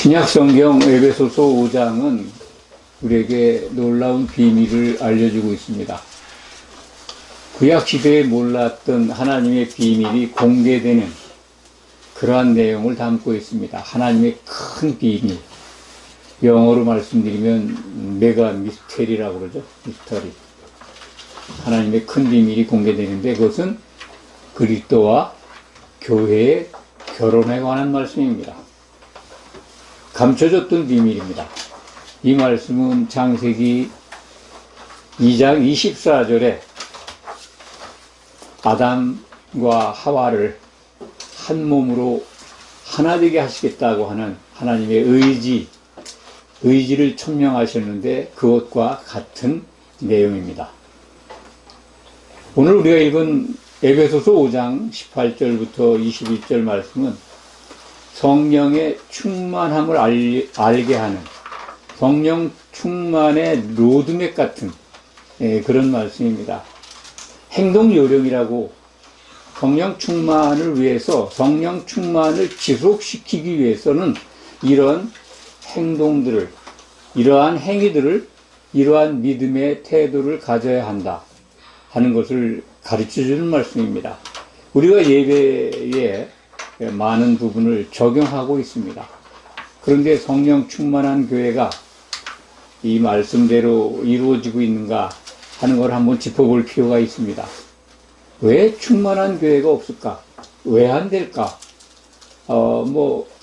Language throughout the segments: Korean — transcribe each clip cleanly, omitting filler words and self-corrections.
신약성경 에베소서 5장은 우리에게 놀라운 비밀을 알려주고 있습니다. 구약시대에 몰랐던 하나님의 비밀이 공개되는 그러한 내용을 담고 있습니다. 하나님의 큰 비밀. 영어로 말씀드리면 메가 미스테리라고 그러죠. 미스터리. 하나님의 큰 비밀이 공개되는데 그것은 그리스도와 교회의 결혼에 관한 말씀입니다. 감춰졌던 비밀입니다. 이 말씀은 창세기 2장 24절에 아담과 하와를 한 몸으로 하나 되게 하시겠다고 하는 하나님의 의지를 천명하셨는데 그것과 같은 내용입니다. 오늘 우리가 읽은 에베소서 5장 18절부터 21절 말씀은 성령의 충만함을 알게 하는 성령 충만의 로드맵 같은 그런 말씀입니다. 행동 요령이라고 성령 충만을 위해서 성령 충만을 지속시키기 위해서는 이런 행동들을 이러한 행위들을 이러한 믿음의 태도를 가져야 한다 하는 것을 가르쳐주는 말씀입니다. 우리가 예배에 많은 부분을 적용하고 있습니다. 그런데 성령 충만한 교회가 이 말씀대로 이루어지고 있는가 하는 걸 한번 짚어볼 필요가 있습니다. 왜 충만한 교회가 없을까? 왜 안 될까?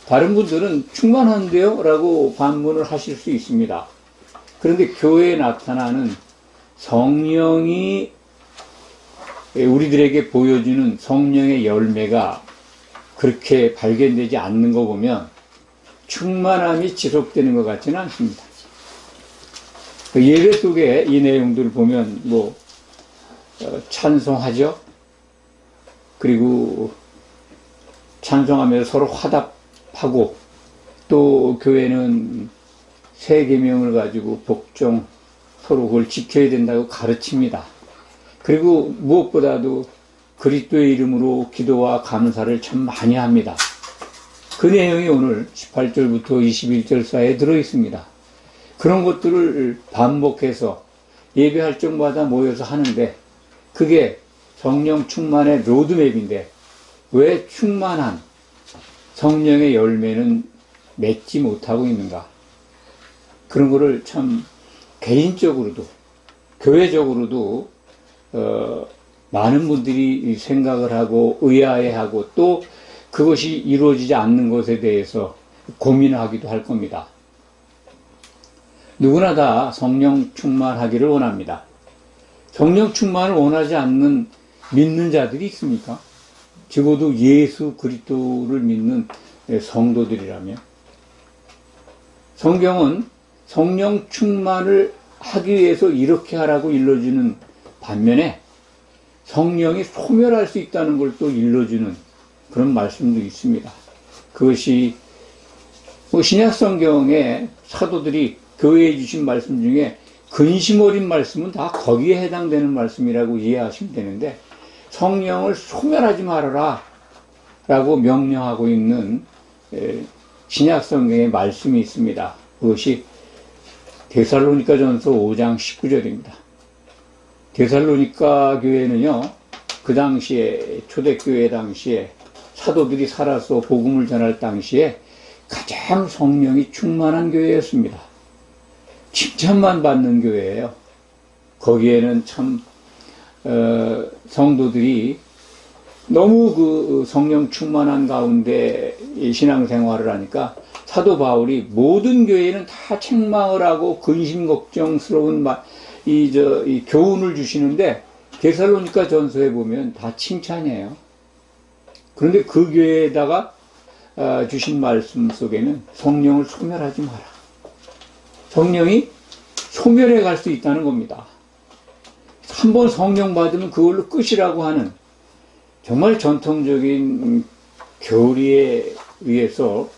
다른 분들은 충만한데요? 라고 반문을 하실 수 있습니다. 그런데 교회에 나타나는 성령이 우리들에게 보여주는 성령의 열매가 그렇게 발견되지 않는 거 보면 충만함이 지속되는 것 같지는 않습니다. 예배 속에 이 내용들을 보면 찬송하죠. 그리고 찬송하면서 서로 화답하고 또 교회는 새 계명을 가지고 복종 서로 그걸 지켜야 된다고 가르칩니다. 그리고 무엇보다도 그리스도의 이름으로 기도와 감사를 참 많이 합니다. 그 내용이 오늘 18절부터 21절 사이에 들어있습니다. 그런 것들을 반복해서 예배할 적마다 모여서 하는데 그게 성령 충만의 로드맵인데 왜 충만한 성령의 열매는 맺지 못하고 있는가? 그런 거를 참 개인적으로도 교회적으로도 많은 분들이 생각을 하고 의아해하고 또 그것이 이루어지지 않는 것에 대해서 고민하기도 할 겁니다. 누구나 다 성령 충만하기를 원합니다. 성령 충만을 원하지 않는 믿는 자들이 있습니까? 적어도 예수 그리스도를 믿는 성도들이라면. 성경은 성령 충만을 하기 위해서 이렇게 하라고 일러주는 반면에 성령이 소멸할 수 있다는 걸 또 일러주는 그런 말씀도 있습니다. 그것이 신약성경의 사도들이 교회에 주신 말씀 중에 근심 어린 말씀은 다 거기에 해당되는 말씀이라고 이해하시면 되는데 성령을 소멸하지 말아라 라고 명령하고 있는 신약성경의 말씀이 있습니다. 그것이 데살로니가전서 5장 19절입니다. 데살로니가 교회는요, 그 당시에, 초대교회 당시에, 사도들이 살아서 복음을 전할 당시에 가장 성령이 충만한 교회였습니다. 칭찬만 받는 교회예요. 거기에는 참, 성도들이 너무 그 성령 충만한 가운데 신앙생활을 하니까 사도 바울이 모든 교회에는 다 책망을 하고 근심 걱정스러운 이 교훈을 주시는데 데살로니가 전서에 보면 다 칭찬이에요. 그런데 그 교회에다가 주신 말씀 속에는 성령을 소멸하지 마라. 성령이 소멸해 갈 수 있다는 겁니다. 한번 성령 받으면 그걸로 끝이라고 하는 정말 전통적인 교리에 의해서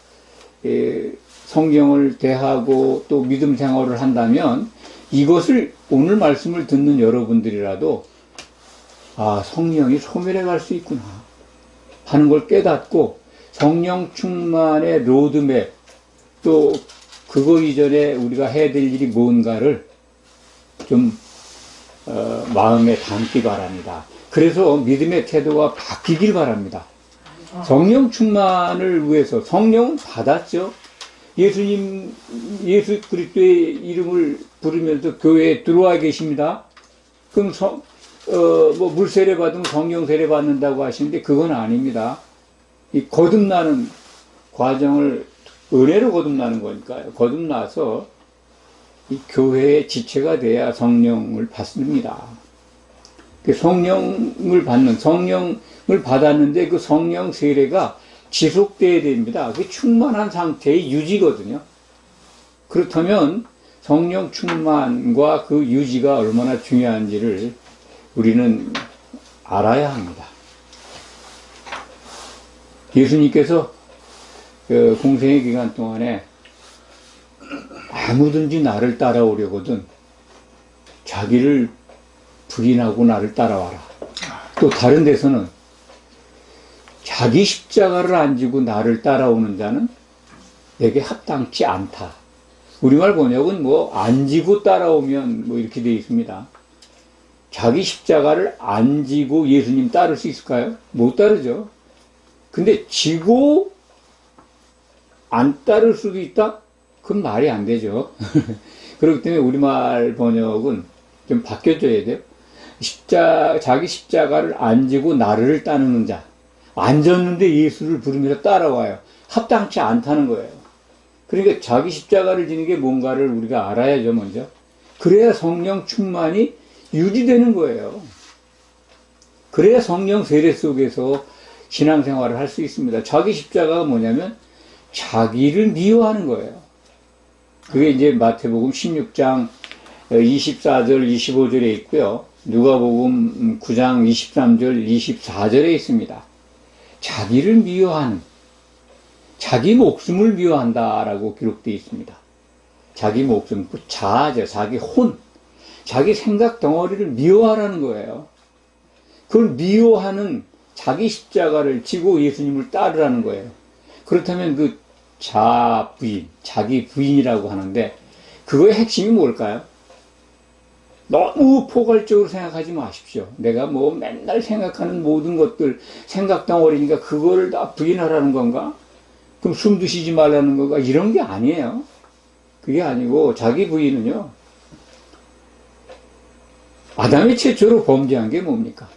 성경을 대하고 또 믿음 생활을 한다면 이것을 오늘 말씀을 듣는 여러분들이라도 성령이 소멸해 갈 수 있구나 하는 걸 깨닫고 성령 충만의 로드맵, 또 그거 이전에 우리가 해야 될 일이 뭔가를 좀 마음에 담기 바랍니다. 그래서 믿음의 태도가 바뀌길 바랍니다. 성령 충만을 위해서 성령은 받았죠. 예수 그리스도의 이름을 부르면서 교회에 들어와 계십니다. 그럼 물 세례 받으면 성령 세례 받는다고 하시는데 그건 아닙니다. 이 거듭나는 과정을 은혜로 거듭나는 거니까요. 거듭나서 이 교회의 지체가 돼야 성령을 받습니다. 성령을 받았는데 그 성령 세례가 지속돼야 됩니다. 그게 충만한 상태의 유지거든요. 그렇다면 성령 충만과 그 유지가 얼마나 중요한지를 우리는 알아야 합니다. 예수님께서 그 공생의 기간 동안에 아무든지 나를 따라오려거든 자기를 부인하고 나를 따라와라. 또 다른 데서는 자기 십자가를 안 지고 나를 따라오는 자는 내게 합당치 않다. 우리말 번역은 안 지고 따라오면 이렇게 되어 있습니다. 자기 십자가를 안 지고 예수님 따를 수 있을까요? 못 따르죠. 근데 지고 안 따를 수도 있다? 그건 말이 안 되죠. 그렇기 때문에 우리말 번역은 좀 바뀌어줘야 돼요. 자기 십자가를 안 지고 나를 따르는 자. 안 졌는데 예수를 부르면서 따라와요. 합당치 않다는 거예요. 그러니까 자기 십자가를 지는 게 뭔가를 우리가 알아야죠, 먼저. 그래야 성령 충만이 유지되는 거예요. 그래야 성령 세례 속에서 신앙생활을 할 수 있습니다. 자기 십자가가 뭐냐면 자기를 미워하는 거예요. 그게 이제 마태복음 16장 24절, 25절에 있고요. 누가복음 9장 23절, 24절에 있습니다. 자기를 미워하는, 자기 목숨을 미워한다라고 기록되어 있습니다. 자기 목숨, 자아죠. 자기 혼, 자기 생각 덩어리를 미워하라는 거예요. 그걸 미워하는 자기 십자가를 지고 예수님을 따르라는 거예요. 그렇다면 그 자아 부인, 자기 부인이라고 하는데 그거의 핵심이 뭘까요? 너무 포괄적으로 생각하지 마십시오. 내가 맨날 생각하는 모든 것들 생각 덩어리니까 그거를 다 부인하라는 건가? 그럼 숨도 쉬지 말라는 건가? 이런 게 아니에요. 그게 아니고 자기 부인은요. 아담이 최초로 범죄한 게 뭡니까?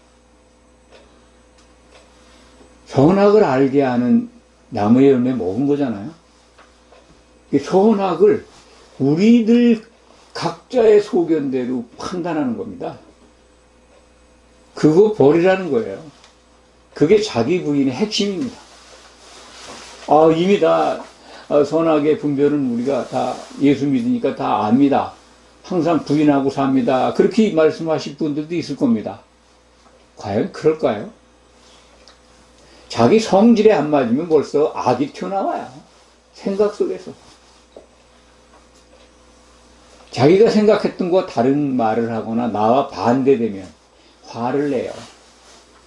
선악을 알게 하는 나무의 열매 먹은 거잖아요. 이 선악을 우리들 각자의 소견대로 판단하는 겁니다. 그거 버리라는 거예요. 그게 자기 부인의 핵심입니다. 이미 다 선악의 분별은 우리가 다 예수 믿으니까 다 압니다. 항상 부인하고 삽니다. 그렇게 말씀하실 분들도 있을 겁니다. 과연 그럴까요? 자기 성질에 안 맞으면 벌써 악이 튀어나와요. 생각 속에서. 자기가 생각했던 거 다른 말을 하거나 나와 반대되면 화를 내요.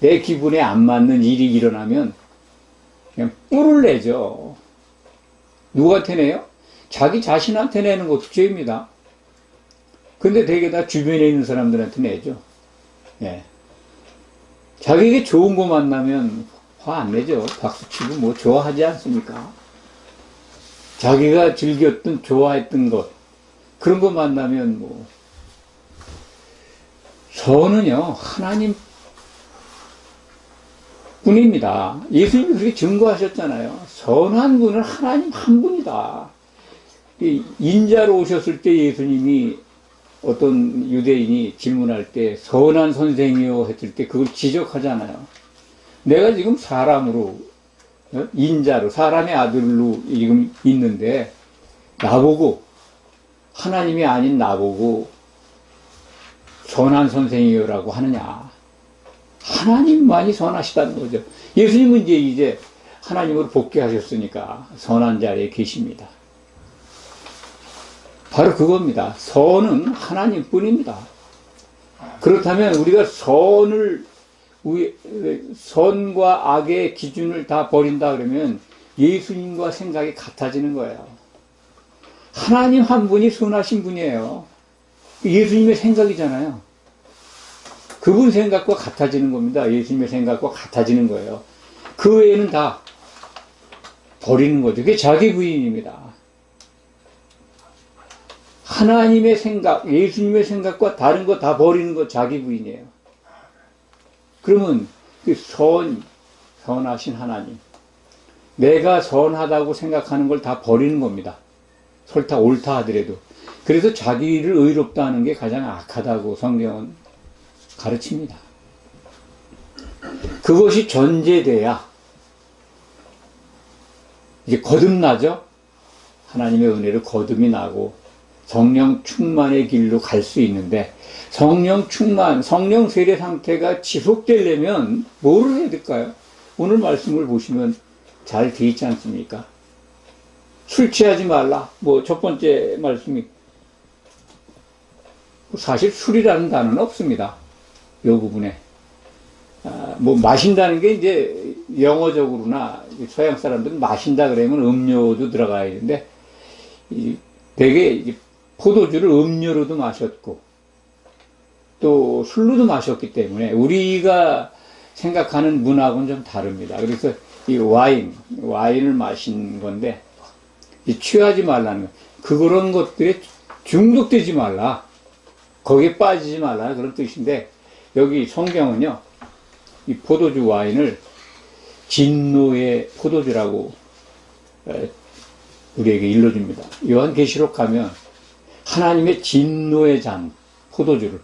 내 기분에 안 맞는 일이 일어나면 그냥 뿔을 내죠. 누구한테 내요? 자기 자신한테 내는 것도 죄입니다. 근데 되게 다 주변에 있는 사람들한테 내죠. 예. 자기에게 좋은 거 만나면 화 안 내죠. 박수치고 좋아하지 않습니까? 자기가 즐겼던, 좋아했던 것, 그런 거 만나면 선은요, 하나님 뿐입니다. 예수님이 그렇게 증거하셨잖아요. 선한 분은 하나님 한 분이다. 인자로 오셨을 때 예수님이 어떤 유대인이 질문할 때 선한 선생이요 했을 때 그걸 지적하잖아요. 내가 지금 사람으로, 인자로, 사람의 아들로 지금 있는데 나보고, 하나님이 아닌 나보고 선한 선생이요라고 하느냐. 하나님만이 선하시다는 거죠. 예수님은 이제 하나님으로 복귀하셨으니까 선한 자리에 계십니다. 바로 그겁니다. 선은 하나님뿐입니다. 그렇다면 우리가 선과 악의 기준을 다 버린다 그러면 예수님과 생각이 같아지는 거예요. 하나님 한 분이 선하신 분이에요. 예수님의 생각이잖아요. 그분 생각과 같아지는 겁니다. 예수님의 생각과 같아지는 거예요. 그 외에는 다 버리는 거죠. 그게 자기 부인입니다. 하나님의 생각, 예수님의 생각과 다른 거 다 버리는 거 자기 부인이에요. 그러면 그 선하신 하나님, 내가 선하다고 생각하는 걸 다 버리는 겁니다. 설타 옳다 하더라도. 그래서 자기를 의롭다 하는 게 가장 악하다고 성경은 가르칩니다. 그것이 전제돼야 이제 거듭나죠. 하나님의 은혜로 거듭이 나고 성령 충만의 길로 갈 수 있는데, 성령 충만, 성령 세례 상태가 지속되려면 뭐를 해야 될까요? 오늘 말씀을 보시면 잘 돼 있지 않습니까? 술 취하지 말라. 뭐 첫 번째 말씀이, 사실 술이라는 단어는 없습니다. 이 부분에. 뭐 마신다는 게 이제 영어적으로나 서양 사람들은 마신다 그러면 음료도 들어가야 되는데, 되게 포도주를 음료로도 마셨고 또 술로도 마셨기 때문에 우리가 생각하는 문화하고는 좀 다릅니다. 그래서 이 와인을 마신 건데, 취하지 말라는 거, 그런 것들에 중독되지 말라, 거기에 빠지지 말라, 그런 뜻인데, 여기 성경은요, 이 포도주 와인을 진노의 포도주라고 우리에게 일러줍니다. 요한계시록 가면 하나님의 진노의 잔, 포도주를,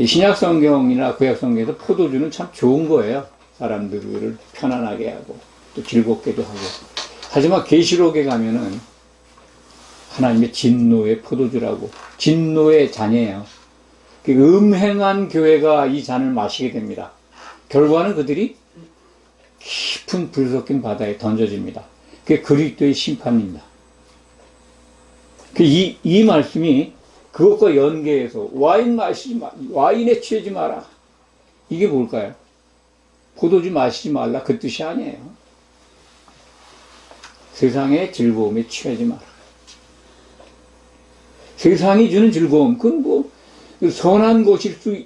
신약 성경이나 구약 성경에서 포도주는 참 좋은 거예요. 사람들을 편안하게 하고 또 즐겁게도 하고. 하지만 계시록에 가면은 하나님의 진노의 포도주라고, 진노의 잔이에요. 음행한 교회가 이 잔을 마시게 됩니다. 결과는 그들이 깊은 불 섞인 바다에 던져집니다. 그게 그리스도의 심판입니다. 이 말씀이 그것과 연계해서 와인에 취하지 마라. 이게 뭘까요? 포도주 마시지 말라, 그 뜻이 아니에요. 세상의 즐거움에 취하지 마라. 세상이 주는 즐거움, 그건 뭐 선한 것일 수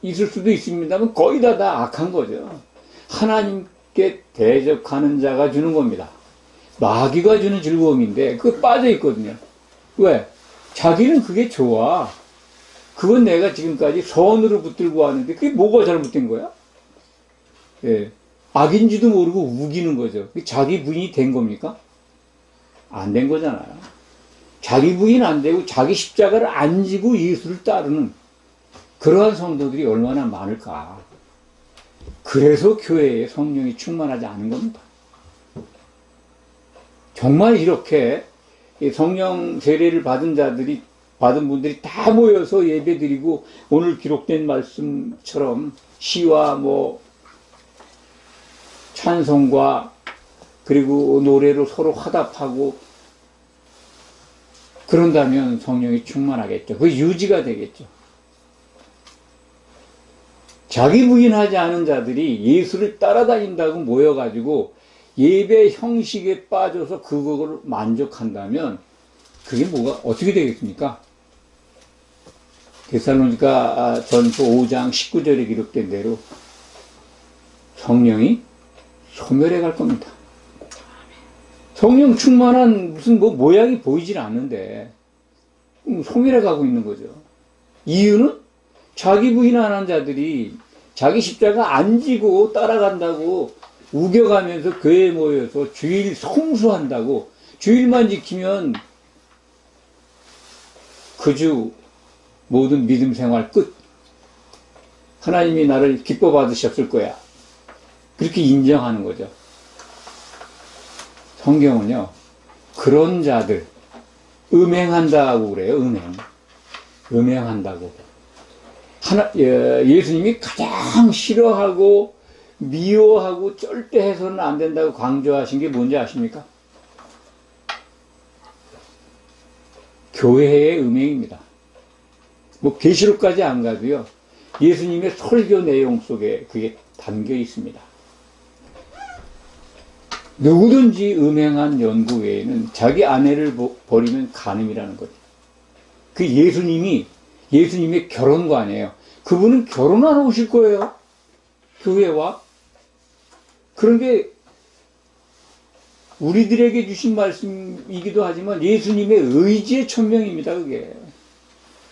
있을 수도 있습니다만 거의 다 악한 거죠. 하나님께 대적하는 자가 주는 겁니다. 마귀가 주는 즐거움인데 그거 빠져 있거든요. 왜? 자기는 그게 좋아. 그건 내가 지금까지 선으로 붙들고 왔는데 그게 뭐가 잘못된 거야? 예. 악인지도 모르고 우기는 거죠. 자기 부인이 된 겁니까? 안 된 거잖아요. 자기 부인 안 되고 자기 십자가를 안 지고 예수를 따르는 그러한 성도들이 얼마나 많을까. 그래서 교회에 성령이 충만하지 않은 겁니다. 정말 이렇게 성령 세례를 받은 분들이 다 모여서 예배드리고 오늘 기록된 말씀처럼 시와 뭐 찬송과 그리고 노래로 서로 화답하고 그런다면 성령이 충만하겠죠. 그 유지가 되겠죠. 자기 부인하지 않은 자들이 예수를 따라다닌다고 모여가지고 예배 형식에 빠져서 그걸 만족한다면 그게 어떻게 되겠습니까? 데살로니가 전서 5장 19절에 기록된 대로 성령이 소멸해 갈 겁니다. 성령 충만한 무슨 모양이 보이질 않는데 소멸해 가고 있는 거죠. 이유는 자기 부인 안 한 자들이 자기 십자가 안 지고 따라간다고 우겨가면서 교회에 모여서 주일 성수한다고, 주일만 지키면 그 주 모든 믿음 생활 끝. 하나님이 나를 기뻐 받으셨을 거야. 그렇게 인정하는 거죠. 성경은요, 그런 자들, 음행한다고 그래요, 음행한다고. 예수님이 가장 싫어하고, 미워하고, 절대 해서는 안 된다고 강조하신 게 뭔지 아십니까? 교회의 음행입니다. 계시록까지 안 가도요, 예수님의 설교 내용 속에 그게 담겨 있습니다. 누구든지 음행한 연고 외에는 자기 아내를 버리면 간음이라는 거죠. 그 예수님의 결혼관이에요. 그분은 결혼 안 오실 거예요. 교회와. 그런 게 우리들에게 주신 말씀이기도 하지만 예수님의 의지의 천명입니다. 그게.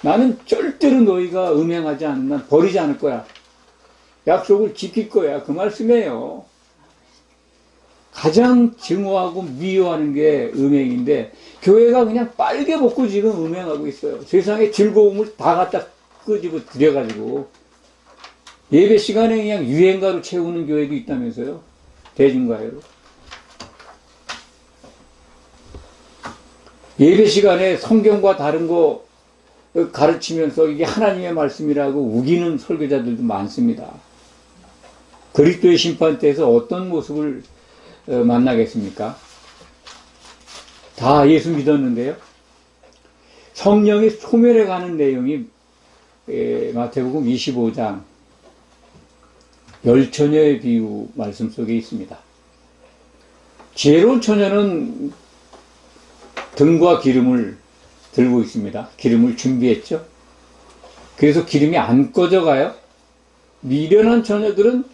나는 절대로 너희가 음행하지 않는 한 버리지 않을 거야. 약속을 지킬 거야. 그 말씀이에요. 가장 증오하고 미워하는 게 음행인데 교회가 그냥 빨개 먹고 지금 음행하고 있어요. 세상의 즐거움을 다 갖다 끄집어 들여가지고 예배 시간에 그냥 유행가로 채우는 교회도 있다면서요. 대중가요로. 예배 시간에 성경과 다른 거 가르치면서 이게 하나님의 말씀이라고 우기는 설교자들도 많습니다. 그리스도의 심판대에서 어떤 모습을 만나겠습니까? 다 예수 믿었는데요. 성령이 소멸해가는 내용이 마태복음 25장 열처녀의 비유 말씀 속에 있습니다. 지혜로운 처녀는 등과 기름을 들고 있습니다. 기름을 준비했죠. 그래서 기름이 안 꺼져가요. 미련한 처녀들은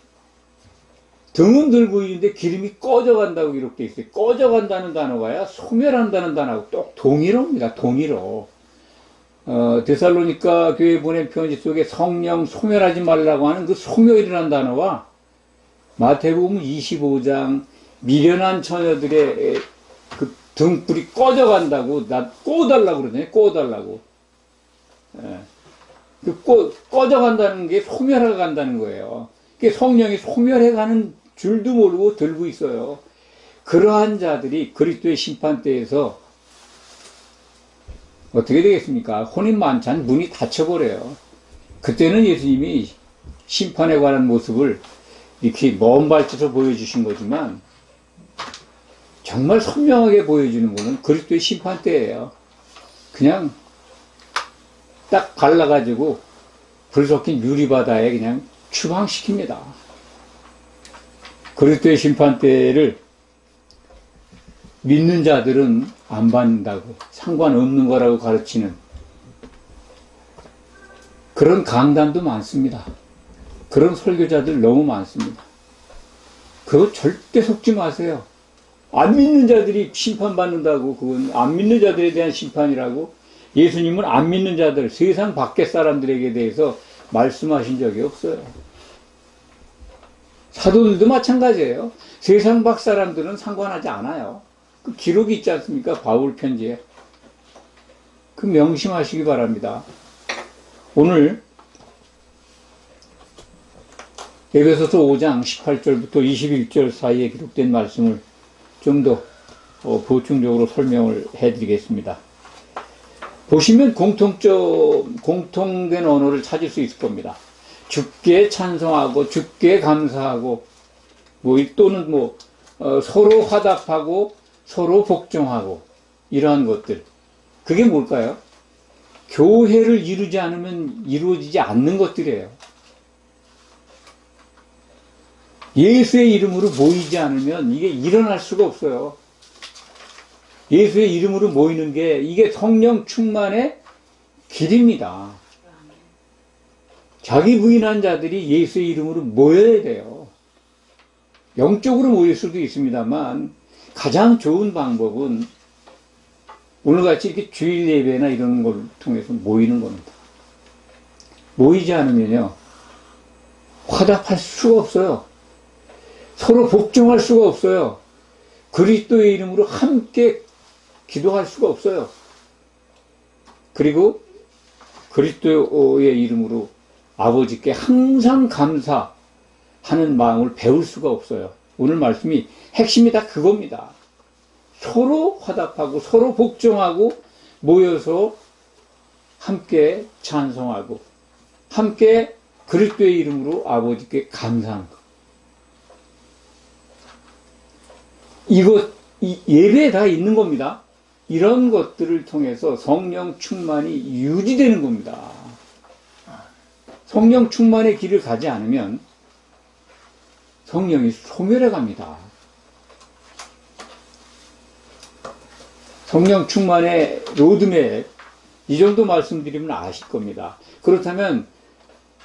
등은 들고 있는데 기름이 꺼져간다고 이렇게 있어요. 꺼져간다는 단어가야 소멸한다는 단어하고 또 동일어입니다. 동일어. 데살로니가 교회 보낸 편지 속에 성령 소멸하지 말라고 하는 그 소멸이라는 단어와 마태복음 25장 미련한 처녀들의 그 등불이 꺼져간다고 꺼달라고 그러잖아요. 꺼달라고. 꺼져간다는 게 소멸해 간다는 거예요. 성령이 소멸해가는 줄도 모르고 들고 있어요. 그러한 자들이 그리스도의 심판대에서 어떻게 되겠습니까? 혼인만찬 문이 닫혀버려요. 그때는 예수님이 심판에 관한 모습을 이렇게 먼 발치에서 보여주신 거지만 정말 선명하게 보여주는 것은 그리스도의 심판대예요. 그냥 딱 갈라가지고 불 섞인 유리바다에 그냥 추방시킵니다. 그리스도의 심판대를 믿는 자들은 안 받는다고 상관없는 거라고 가르치는 그런 강단도 많습니다. 그런 설교자들 너무 많습니다. 그거 절대 속지 마세요. 안 믿는 자들이 심판받는다고 그건 안 믿는 자들에 대한 심판이라고 예수님은 안 믿는 자들 세상 밖의 사람들에게 대해서 말씀하신 적이 없어요. 사도들도 마찬가지예요. 세상 밖 사람들은 상관하지 않아요. 그 기록이 있지 않습니까? 바울 편지에. 그 명심하시기 바랍니다. 오늘 에베소서 5장 18절부터 21절 사이에 기록된 말씀을 좀 더 보충적으로 설명을 해드리겠습니다. 보시면 공통된 언어를 찾을 수 있을 겁니다. 주께 찬송하고 주께 감사하고 또는 서로 화답하고 서로 복종하고 이러한 것들. 그게 뭘까요? 교회를 이루지 않으면 이루어지지 않는 것들이에요. 예수의 이름으로 모이지 않으면 이게 일어날 수가 없어요. 예수의 이름으로 모이는 게 이게 성령 충만의 길입니다. 자기 부인한 자들이 예수의 이름으로 모여야 돼요. 영적으로 모일 수도 있습니다만 가장 좋은 방법은 오늘같이 이렇게 주일 예배나 이런 걸 통해서 모이는 겁니다. 모이지 않으면요 화답할 수가 없어요. 서로 복종할 수가 없어요. 그리스도의 이름으로 함께 기도할 수가 없어요. 그리고 그리스도의 이름으로 아버지께 항상 감사하는 마음을 배울 수가 없어요. 오늘 말씀이 핵심이 다 그겁니다. 서로 화답하고 서로 복종하고 모여서 함께 찬송하고 함께 그리스도의 이름으로 아버지께 감사하는 것. 예배에 다 있는 겁니다. 이런 것들을 통해서 성령 충만이 유지되는 겁니다. 성령 충만의 길을 가지 않으면 성령이 소멸해 갑니다. 성령 충만의 로드맵, 이 정도 말씀드리면 아실 겁니다. 그렇다면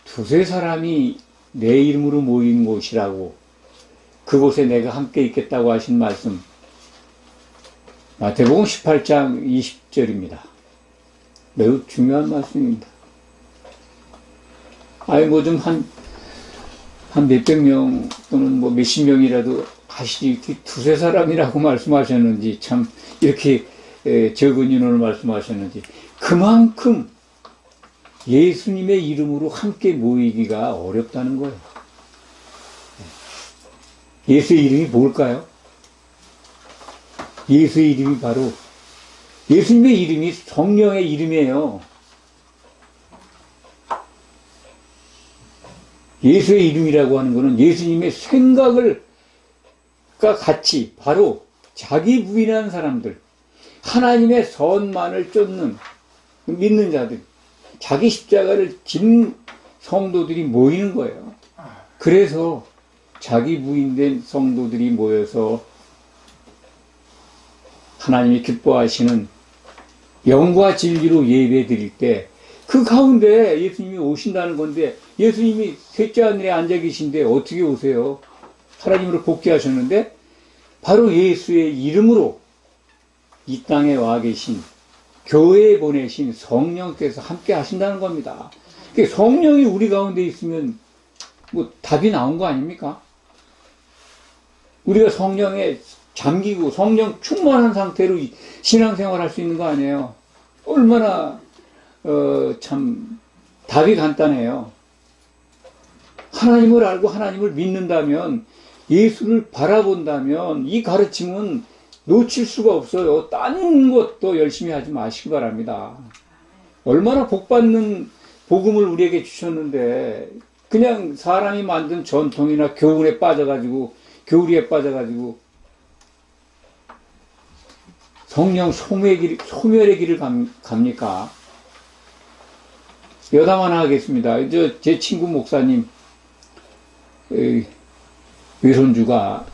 두세 사람이 내 이름으로 모인 곳이라고, 그곳에 내가 함께 있겠다고 하신 말씀, 마태복음 18장 20절입니다. 매우 중요한 말씀입니다. 아니, 뭐 좀 한 몇백 명 또는 뭐 몇십 명이라도 가시지, 이렇게 두세 사람이라고 말씀하셨는지, 참, 이렇게 적은 인원을 말씀하셨는지, 그만큼 예수님의 이름으로 함께 모이기가 어렵다는 거예요. 예수의 이름이 뭘까요? 예수의 이름이 바로, 예수님의 이름이 성령의 이름이에요. 예수의 이름이라고 하는 것은 예수님의 생각을 같이, 바로 자기 부인한 사람들, 하나님의 선만을 쫓는 믿는 자들, 자기 십자가를 진 성도들이 모이는 거예요. 그래서 자기 부인된 성도들이 모여서 하나님이 기뻐하시는 영과 진리로 예배 드릴 때, 그 가운데 예수님이 오신다는 건데, 예수님이 셋째 하늘에 앉아 계신데 어떻게 오세요? 하나님으로 복귀하셨는데, 바로 예수의 이름으로 이 땅에 와 계신, 교회에 보내신 성령께서 함께 하신다는 겁니다. 성령이 우리 가운데 있으면 뭐 답이 나온 거 아닙니까? 우리가 성령에 잠기고 성령 충만한 상태로 신앙생활 할 수 있는 거 아니에요? 얼마나 참 답이 간단해요. 하나님을 알고 하나님을 믿는다면, 예수를 바라본다면 이 가르침은 놓칠 수가 없어요. 딴 것도 열심히 하지 마시기 바랍니다. 얼마나 복받는 복음을 우리에게 주셨는데, 그냥 사람이 만든 전통이나 교훈에 빠져가지고, 교리에 빠져가지고 성령 소멸의 길을 갑니까? 여담 하나 하겠습니다. 제 친구 목사님 외손주가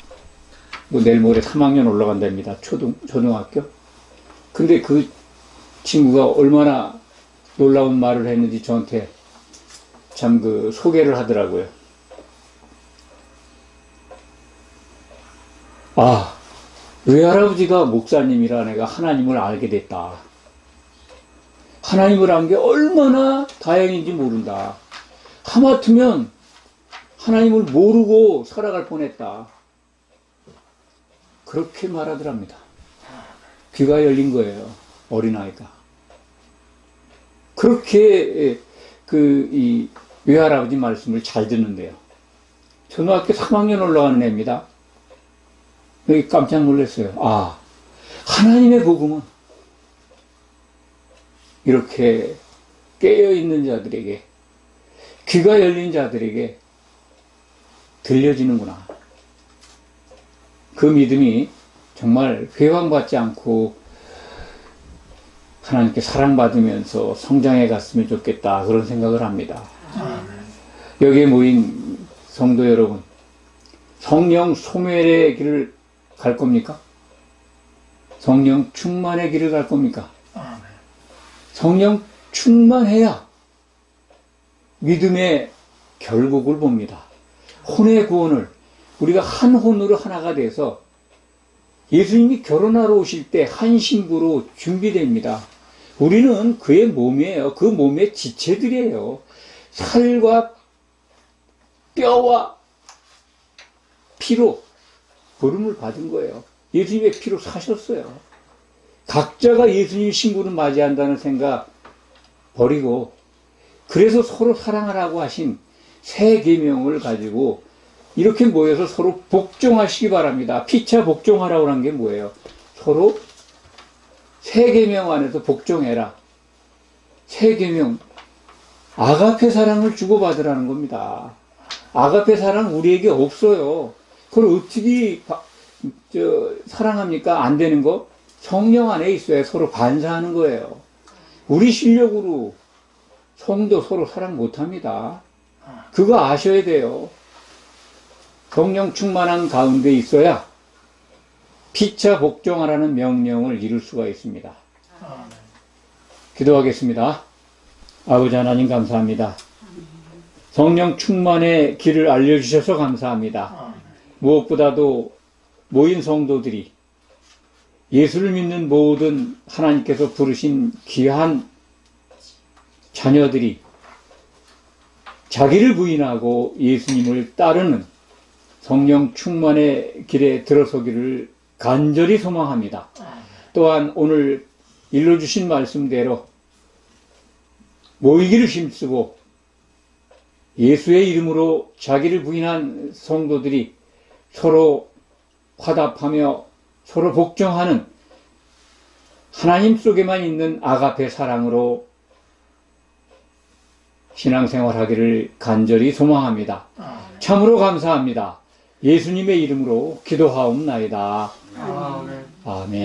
뭐 내일 모레 3학년 올라간답니다. 초등학교. 근데 그 친구가 얼마나 놀라운 말을 했는지 저한테 참 소개를 하더라고요. 아, 외할아버지가 목사님이라 내가 하나님을 알게 됐다. 하나님을 안 게 얼마나 다행인지 모른다. 하마터면 하나님을 모르고 살아갈 뻔했다. 그렇게 말하더랍니다. 귀가 열린 거예요. 어린아이가. 그렇게 이 외할아버지 말씀을 잘 듣는데요. 초등학교 3학년 올라가는 애입니다. 여기 깜짝 놀랐어요. 아, 하나님의 복음은 이렇게 깨어있는 자들에게, 귀가 열린 자들에게 들려지는구나. 그 믿음이 정말 회방받지 않고 하나님께 사랑받으면서 성장해 갔으면 좋겠다, 그런 생각을 합니다. 여기에 모인 성도 여러분, 성령 소멸의 길을 갈 겁니까? 성령 충만의 길을 갈 겁니까? 성령 충만해야 믿음의 결국을 봅니다. 혼의 구원을, 우리가 한 혼으로 하나가 돼서 예수님이 결혼하러 오실 때 한 신부로 준비됩니다. 우리는 그의 몸이에요. 그 몸의 지체들이에요. 살과 뼈와 피로 부름을 받은 거예요. 예수님의 피로 사셨어요. 각자가 예수님 신부를 맞이한다는 생각 버리고, 그래서 서로 사랑하라고 하신 새 계명을 가지고 이렇게 모여서 서로 복종하시기 바랍니다. 피차 복종하라고 한 게 뭐예요? 서로 새 계명 안에서 복종해라. 새 계명, 아가페 사랑을 주고받으라는 겁니다. 아가페 사랑 우리에게 없어요. 그걸 어떻게 사랑합니까? 안 되는 거? 성령 안에 있어야 서로 반사하는 거예요. 우리 실력으로 성도 서로 사랑 못합니다. 그거 아셔야 돼요. 성령 충만한 가운데 있어야 피차 복종하라는 명령을 이룰 수가 있습니다. 아멘. 기도하겠습니다. 아버지 하나님 감사합니다. 성령 충만의 길을 알려주셔서 감사합니다. 아멘. 무엇보다도 모인 성도들이 예수를 믿는 모든 하나님께서 부르신 귀한 자녀들이 자기를 부인하고 예수님을 따르는 성령 충만의 길에 들어서기를 간절히 소망합니다. 또한 오늘 일러주신 말씀대로 모이기를 힘쓰고 예수의 이름으로 자기를 부인한 성도들이 서로 화답하며 서로 복종하는 하나님 속에만 있는 아가페 사랑으로 신앙생활하기를 간절히 소망합니다. 참으로 감사합니다. 예수님의 이름으로 기도하옵나이다. 아멘. 아멘.